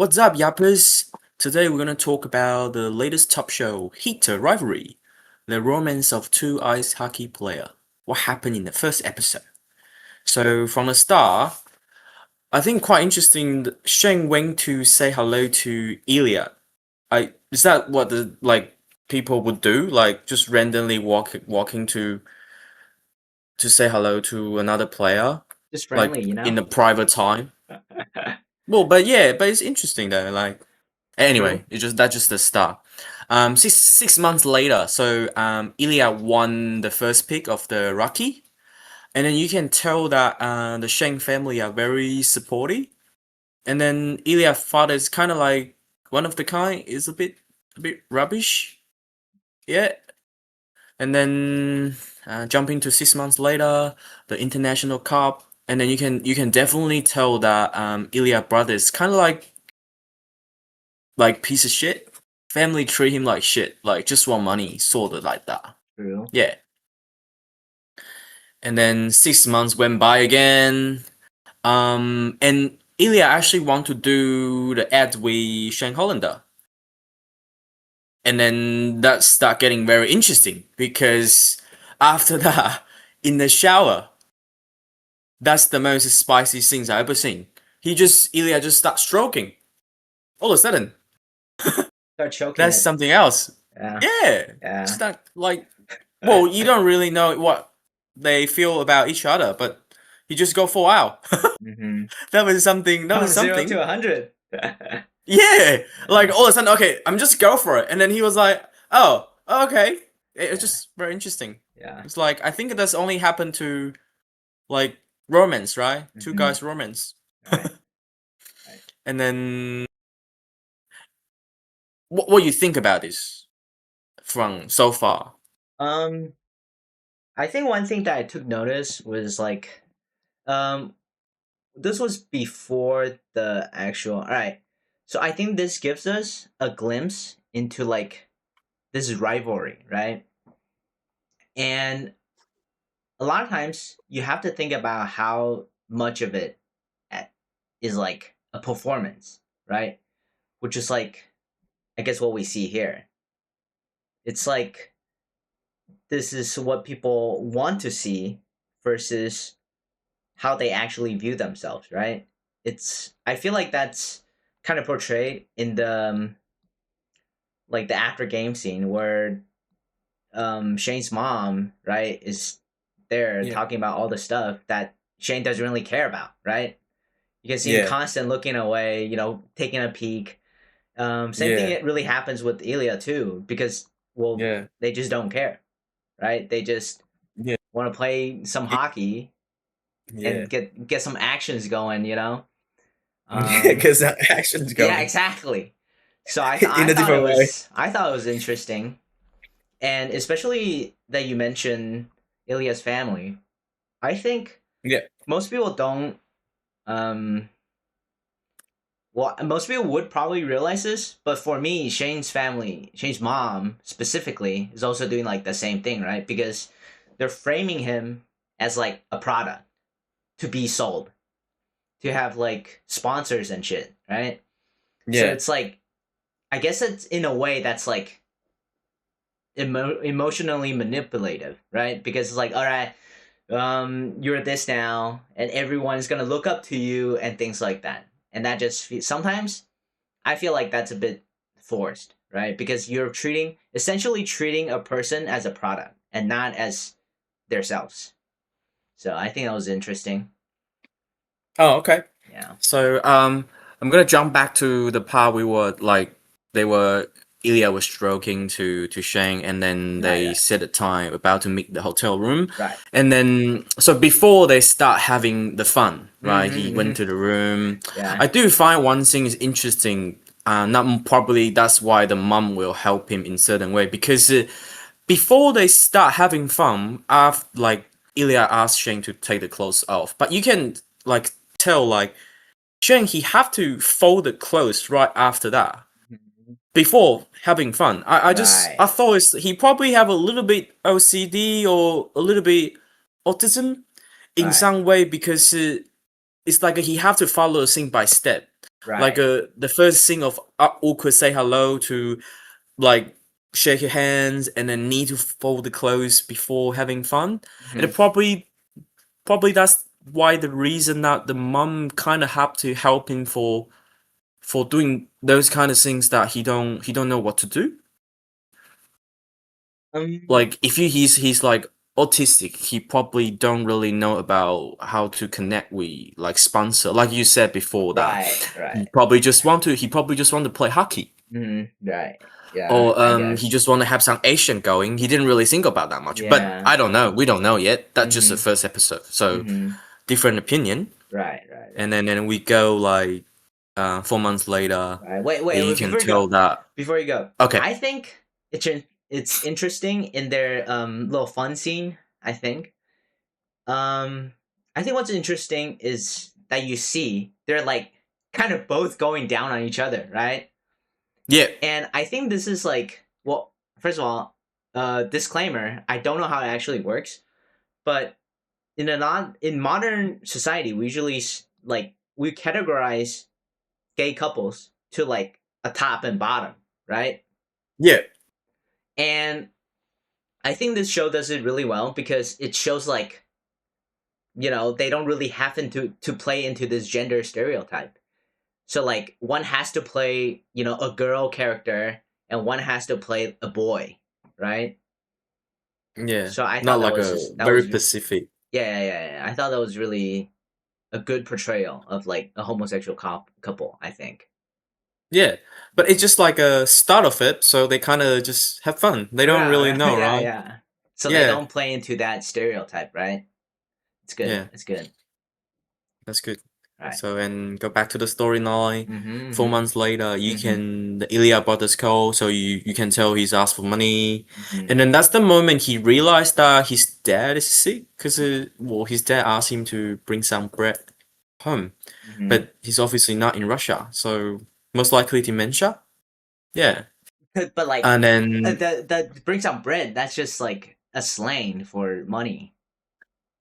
What's up, yappers? Today we're gonna talk about the latest top show, Heater Rivalry, the romance of two ice hockey player. What happened in the first episode? So from the start, I think quite interesting. Shane went to say hello to Ilya. Is that what the people would do? Like just randomly walking to say hello to another player, Just friendly, like you in know? the private time. Well, but yeah, but it's interesting though. Like True. anyway, that's just the start. Six months later, so Ilya won the first pick of the Rocky, and then you can tell that the Sheng family are very supportive. And then Ilya's father is kind of like one of the kind, is a bit rubbish, yeah. And then jumping to 6 months later, the international cup, and then you can definitely tell that Ilya brother is kind of like piece of shit. Family treat him like shit, like just want money, sort of like that. True. Yeah. And then 6 months went by again. And Ilya actually want to do the ad with Shane Hollander. And then that start getting very interesting because after that, in the shower, that's the most spicy things I ever seen. Ilya just starts stroking. All of a sudden, Start choking that's it. something else. Yeah. Yeah. Yeah. Start like well, you don't really know what they feel about each other, but you just go full out. Mm-hmm. That was something. That was From 0 to something. 100. Yeah, like Yeah. all of a sudden, okay, I'm just go for it, and then he was like, "Oh, okay." It's Yeah. just very interesting. Yeah. It's like I think that's only happened to like romance, right? Two Mm-hmm. guys romance, Right. Right. and then what you think about this from so far? Um, I think one thing that I took notice was like, um, this was before the actual. All right. So I think this gives us a glimpse into like this rivalry, right? And a lot of times you have to think about how much of it is like a performance, right? Which is like, I guess what we see here. It's like this is what people want to see versus how they actually view themselves, right? I feel like that's kind of portrayed in the like the after game scene where Shane's mom, right, is there Yeah, talking about all the stuff that Shane doesn't really care about, right? You can see him yeah, constant looking away, taking a peek. Same thing yeah, it really happens with Ilya too, because well, yeah, they just don't care, right? They just yeah, want to play some hockey yeah. and get some actions going, Yeah, Um, because that action's yeah, going exactly. So in a different way. I thought it was interesting, and especially that you mentioned Ilya's family. I think Yeah, most people don't. Um, well, most people would probably realize this, but for me, Shane's family, Shane's mom specifically, is also doing like the same thing, right? Because they're framing him as like a product to be sold, to have like sponsors and shit, right? So yeah, it's like, I guess it's in a way that's like emotionally manipulative, right? Because it's like, all right, you're this now, and everyone's gonna look up to you and things like that. And that sometimes I feel like that's a bit forced, right? Because you're essentially treating a person as a product and not as themselves. So I think that was interesting. Oh, okay. Yeah. So I'm gonna jump back to the part we were like they were Ilya was stroking to Shang, and then Right. they Right. set a time about to meet the hotel room, Right. and then so before they start having the fun, right? He Mm-hmm, went mm-hmm. to the room. Yeah. I do find one thing is interesting. Not probably that's why the mom will help him in certain way because before they start having fun, after like Ilya asked Shane to take the clothes off, but you can like tell like Shane he have to fold the clothes right after that Mhm. before having fun. I Right. thought he probably have a little bit OCD or a little bit autism in Right. some way because it's like he have to follow a thing by step. Like Right. the first scene of awkward say hello to like shake your hands and then need to fold the clothes before having fun. And Hmm. it probably that's why the reason that the mom kind of have to help him for doing those kind of things that he don't know what to do. Um. Like if he's like autistic, he probably don't really know about how to connect with like sponsor. Like you said before that Right. Right. he probably just want to play hockey. Hmm. Right. Yeah. Or I he guess. just want to have some action going. He didn't really think about that much. But Yeah. I don't know. We don't know yet. That's just the Hmm. first episode. So Hmm. different opinion. Right. Right. And Right. then we go like 4 months later, Right. Wait. and Wait. you Wait. can Before you go. tell that Before you go. okay. I think it's interesting in their little fun scene. I think. Um. I think what's interesting is that you see they're like kind of both going down on each other, right? Yeah. And I think this is like, well, first of all, disclaimer: I don't know how it actually works, but in modern society, we usually like we categorize gay couples to like a top and bottom, right? Yeah. And I think this show does it really well because it shows like they don't really have to play into this gender stereotype. So like one has to play a girl character and one has to play a boy, right? Yeah. So I Not thought like a that very was specific. yeah. I thought that was really a good portrayal of like a homosexual couple. I think. Yeah. But it's just like a start of it, so they kind of just have fun. They don't really Yeah, know, yeah, right? yeah. So they Yeah. don't play into that stereotype, right? It's good. Yeah. It's good. That's good. Right. So and go back to the storyline. Four Mm-hmm. months later, you Mm-hmm. can the Ilya brothers call, so you can tell he's asked for money, Mm-hmm. and then that's the moment he realized that his dad is sick because well his dad asked him to bring some bread home, Mm-hmm. but he's obviously not in Russia, so most likely dementia. Yeah, But like, and then that brings out bread. That's just like a slang for money,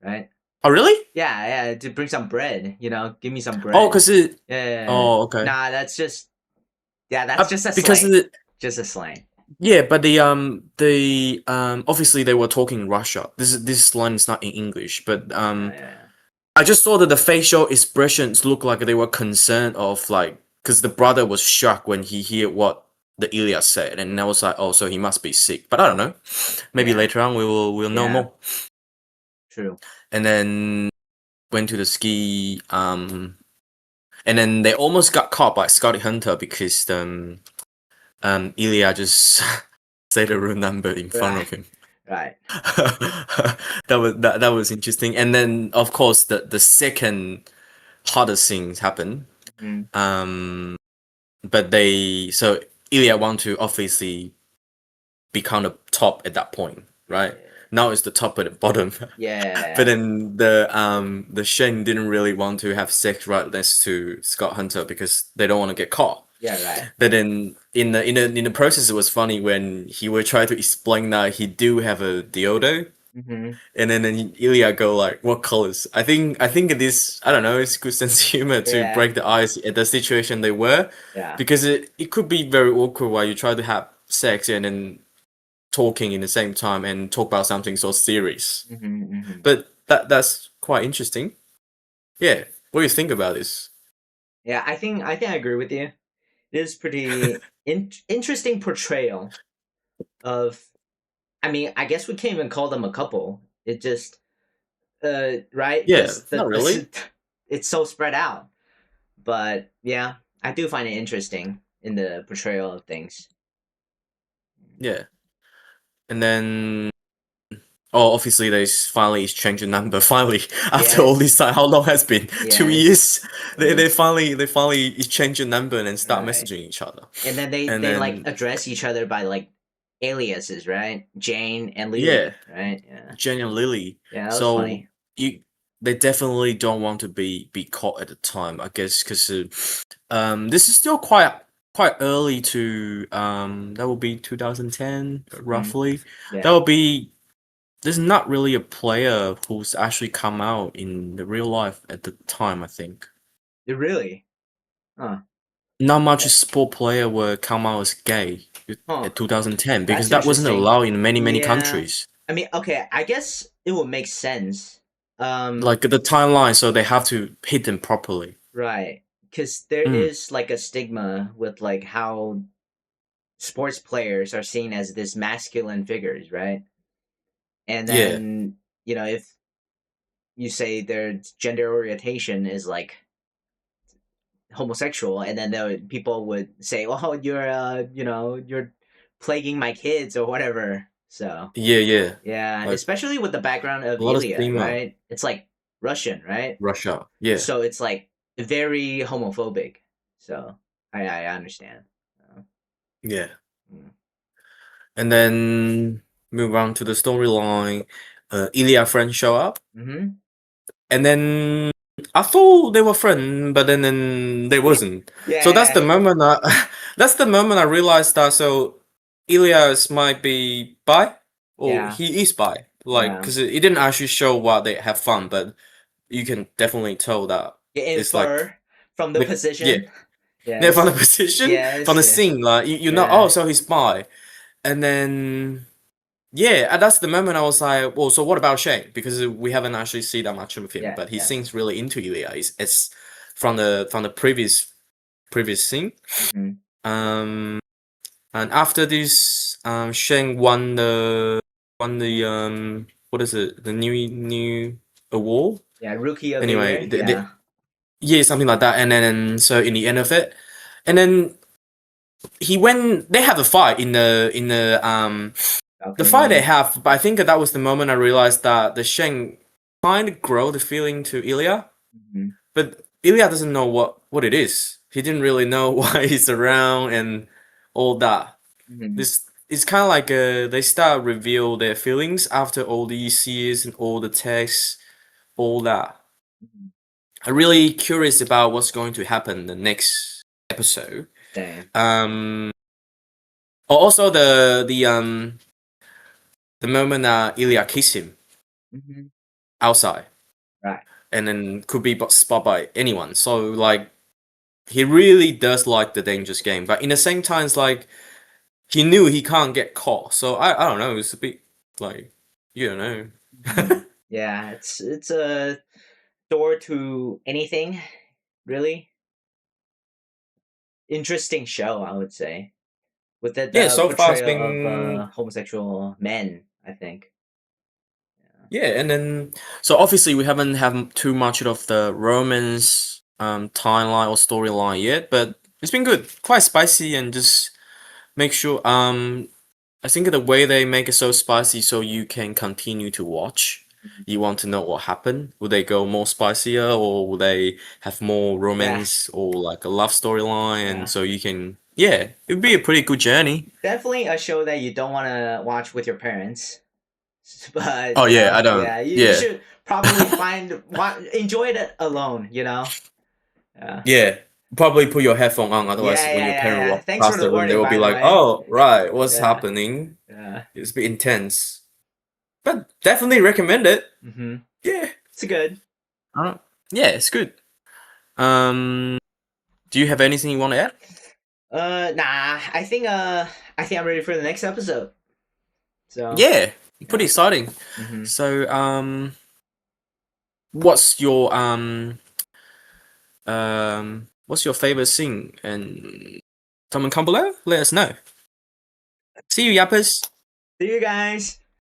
right? oh really? Yeah, yeah. To bring some bread, give me some Oh, bread. cause it Yeah. oh okay. Nah, that's just that's just a Because slang. Just a slang. yeah, but the obviously they were talking Russia. This line is not in English, but Yeah, yeah, I just saw that the facial expressions looked like they were concerned of like because the brother was shocked when he heard what the Ilya said, and I was like, oh, so he must be sick. But I don't know. Maybe yeah, later on we'll know yeah. more. True. And then went to the ski, and then they almost got caught by Scotty Hunter because Ilya just said the room number in front Right, of him. right. That was interesting. And then of course the second hottest things happened. Hmm. Um, but they so Ilya want to obviously become the top at that point, right? Yeah, Now it's the top at the bottom. But yeah, then the Shane didn't really want to have sex right next to Scott Hunter because they don't want to get caught. yeah. Right. But then in the process, it was funny when he would try to explain that he do have a dildo, Mm-hmm. and then Ilya go like, "What colors?" I think it is I don't know. It's good sense of humor to Yeah, break the ice at the situation they were, yeah. because it could be very awkward while you try to have sex and then talking in the same time and talk about something so serious. Mm-hmm, mm-hmm. But that's quite interesting. Yeah, what do you think about this? Yeah, I think I agree with you. It is pretty interesting portrayal of. I mean, I guess we can't even call them a couple. It just right Yeah, because not really. it's so spread out. But yeah, I do find it interesting in the portrayal of things. Yeah, and then oh, obviously they finally exchanged a number. Finally, after all this Yes, time, how long has been? 2 years. yes, yes. They finally exchange a number and then start Right. messaging each other. And then they And they like then address each other by like aliases, right? Jane and yeah, Lily, right? Yeah, Jen and Lily. yeah, that was So funny. you they definitely don't want to be caught at the time, I guess, because this is still quite early to that will be 2010 Hmm. roughly. That Yeah, will be there's not really a player who's actually come out in the real life at the time, I think. it really, huh? not much sport player will come out as gay Huh. at 2010 because That's that wasn't interesting. allowed in many Yeah. countries. I mean, okay, I guess it would make sense. Like the timeline, so they have to hit them properly. Right. Because there Mm, is like a stigma with like how sports players are seen as this masculine figures, right? And yeah, then, if you say their gender orientation is like homosexual, and then people would say, "Oh, you're plaguing my kids or whatever." So yeah. yeah, Like especially with the background of a lot of Ilya, stigma. right? It's like Russian, right? Russia, yeah, So it's like very homophobic. So I understand. yeah. Mm. And then move on to the storyline. Ilya friends show up, Mm-hmm. and then I thought they were friends, but then they wasn't. So that's Yeah, the moment that's the moment I realized that Ilias might be bi, or yeah, he is bi. Like, yeah. because it didn't actually show what they have fun, but you can definitely tell that You it's like infer from the the yeah, position. yeah, from the Yes, position, from yes, the yeah, scene, like you know, yeah, oh, so he's bi, and then. Yeah, and that's the moment I was like, well, so what about Shane? Because we haven't actually seen that much of him, yeah, but he yeah. seems really into Ilya. It's from the previous scene. Mm-hmm. Um, and after this, Shane won the what is it? The new award. Yeah, rookie of the Anyway, year. Yeah. yeah, something like that. And then so in the end of it, and then they have a fight in the fight they Balcony. have, but I think that was the moment I realized that the Sheng kind of grow the feeling to Ilya, Mm-hmm. but Ilya doesn't know what it is. He didn't really know why he's around and all that. Mm-hmm. This it's kind of like they start reveal their feelings after all these years and all the texts, all that. Mm-hmm. I'm really curious about what's going to happen in the next episode. Same. Um, also the moment Ilya kissed him Mm-hmm. outside. Right. And then could be spot by anyone. So like he really does like the dangerous game, but in the same time, it's like he knew he can't get caught. So I don't know. It's a bit like you don't Mm-hmm. know. Yeah, it's a door to anything, really. Interesting show, I would say, with the, Yeah, the so far it's portrayal of been homosexual men. I think. yeah, and then so obviously we haven't had too much of the romance timeline or storyline yet, but it's been good, quite spicy, and just make sure I think the way they make it so spicy so you can continue to watch. Mhm. You want to know what happened. Will they go more spicier or will they have more Yeah, romance or like a love storyline? And yeah. so you can, yeah, it would be a pretty good journey. Definitely a show that you don't want to watch with your parents. But Oh yeah, I don't. yeah, you Yeah, should probably enjoy it alone. Yeah. yeah. Probably put your headphone on, otherwise Yeah, when yeah, your yeah, parent yeah. walk Thanks for past the the room, they warning, will by be the like, way. "Oh, right, what's Yeah, happening?" yeah. It's a bit intense, but definitely recommend it. Mm-hmm. Yeah. It's good. Yeah, it's good. Um, do you have anything you want to add? Nah. I think I'm ready for the next episode. So Yeah, pretty yeah. exciting. Mm-hmm. So, what's your what's your favorite scene? And comment below. Let us know. See you, yappers. See you guys.